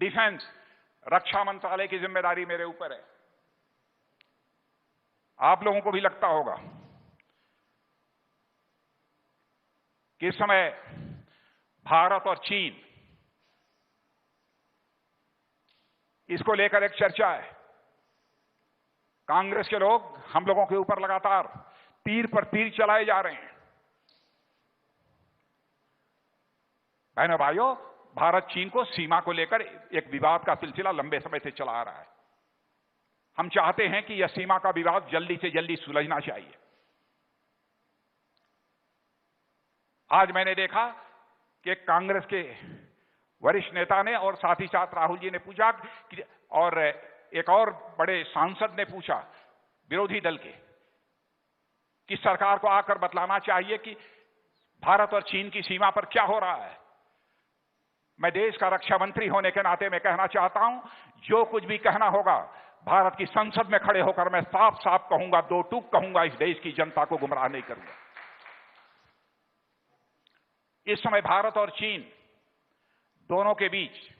Defence, रक्षा मंत्रालय की जिम्मेदारी मेरे ऊपर है। आप लोगों को भी लगता होगा कि इस समय भारत और चीन, इसको लेकर एक चर्चा है। कांग्रेस के लोग हम लोगों के ऊपर लगातार तीर पर तीर चलाए जा रहे हैं। बहनों भाइयों, भारत चीन को सीमा को लेकर एक विवाद का सिलसिला लंबे समय से चला आ रहा है। हम चाहते हैं कि यह सीमा का विवाद जल्दी से जल्दी सुलझना चाहिए। आज मैंने देखा कि कांग्रेस के वरिष्ठ नेता ने और साथ ही साथ राहुल जी ने पूछा कि, और एक और बड़े सांसद ने पूछा विरोधी दल के, कि सरकार को आकर बतलाना चाहिए कि भारत और चीन की सीमा पर क्या हो रहा है। मैं देश का रक्षा मंत्री होने के नाते मैं कहना चाहता हूं, जो कुछ भी कहना होगा भारत की संसद में खड़े होकर मैं साफ साफ कहूंगा, दो टूक कहूंगा, इस देश की जनता को गुमराह नहीं करूंगा। इस समय भारत और चीन दोनों के बीच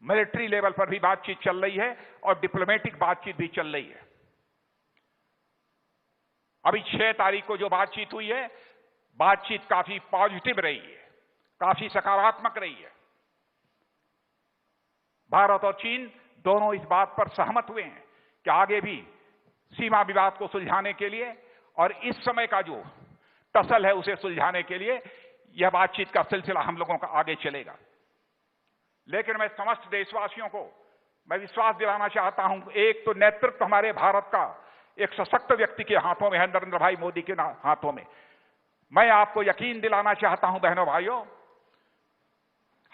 मिलिट्री लेवल पर भी बातचीत चल रही है और डिप्लोमेटिक बातचीत भी चल रही है। अभी 6 तारीख को जो बातचीत हुई है, बातचीत काफी पॉजिटिव रही है, काफी सकारात्मक रही है। भारत और चीन दोनों इस बात पर सहमत हुए हैं कि आगे भी सीमा विवाद को सुलझाने के लिए और इस समय का जो टसल है उसे सुलझाने के लिए यह बातचीत का सिलसिला हम लोगों का आगे चलेगा। लेकिन मैं समस्त देशवासियों को मैं विश्वास दिलाना चाहता हूं, एक तो नेतृत्व हमारे भारत का एक सशक्त व्यक्ति के हाथों में है, नरेंद्र भाई मोदी के हाथों में। मैं आपको यकीन दिलाना चाहता हूं बहनों भाइयों,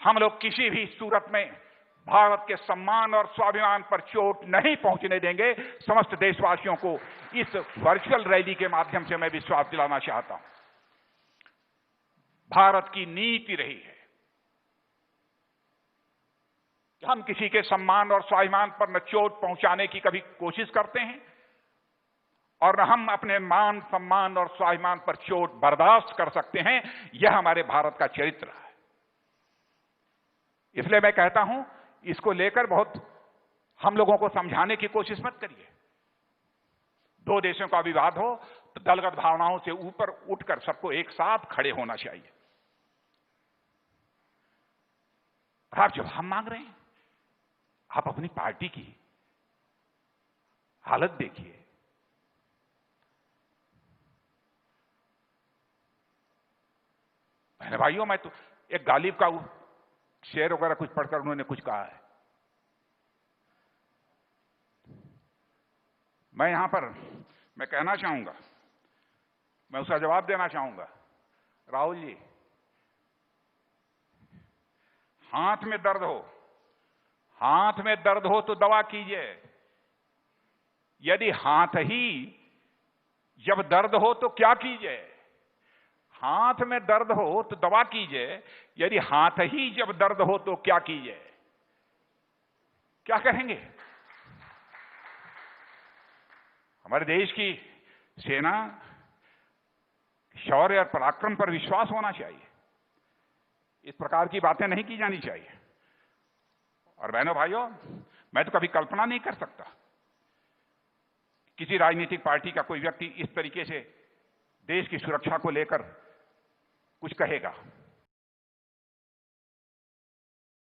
हम लोग किसी भी सूरत में भारत के सम्मान और स्वाभिमान पर चोट नहीं पहुंचने देंगे। समस्त देशवासियों को इस वर्चुअल रैली के माध्यम से मैं विश्वास दिलाना चाहता हूं। भारत की नीति रही है कि हम किसी के सम्मान और स्वाभिमान पर न चोट पहुंचाने की कभी कोशिश करते हैं और न हम अपने मान सम्मान और स्वाभिमान पर चोट बर्दाश्त कर सकते हैं। यह हमारे भारत का चरित्र है। इसलिए मैं कहता हूं, इसको लेकर बहुत हम लोगों को समझाने की कोशिश मत करिए। दो देशों का विवाद हो तो दलगत भावनाओं से ऊपर उठकर सबको एक साथ खड़े होना चाहिए। आप जवाब मांग रहे हैं, आप अपनी पार्टी की हालत देखिए। बहन भाइयों, मैं तो एक गालिब का शेर वगैरह कुछ पढ़कर उन्होंने कुछ कहा है। मैं यहां पर मैं कहना चाहूंगा, मैं उसका जवाब देना चाहूंगा। राहुल जी, हाथ में दर्द हो तो दवा कीजिए। यदि हाथ ही जब दर्द हो तो क्या कीजिए? हाथ में दर्द हो तो दवा कीजिए, यदि हाथ ही जब दर्द हो तो क्या कीजिए? क्या कहेंगे? हमारे देश की सेना शौर्य और पराक्रम पर विश्वास होना चाहिए। इस प्रकार की बातें नहीं की जानी चाहिए। और बहनों भाइयों, मैं तो कभी कल्पना नहीं कर सकता किसी राजनीतिक पार्टी का कोई व्यक्ति इस तरीके से देश की सुरक्षा को लेकर कुछ कहेगा।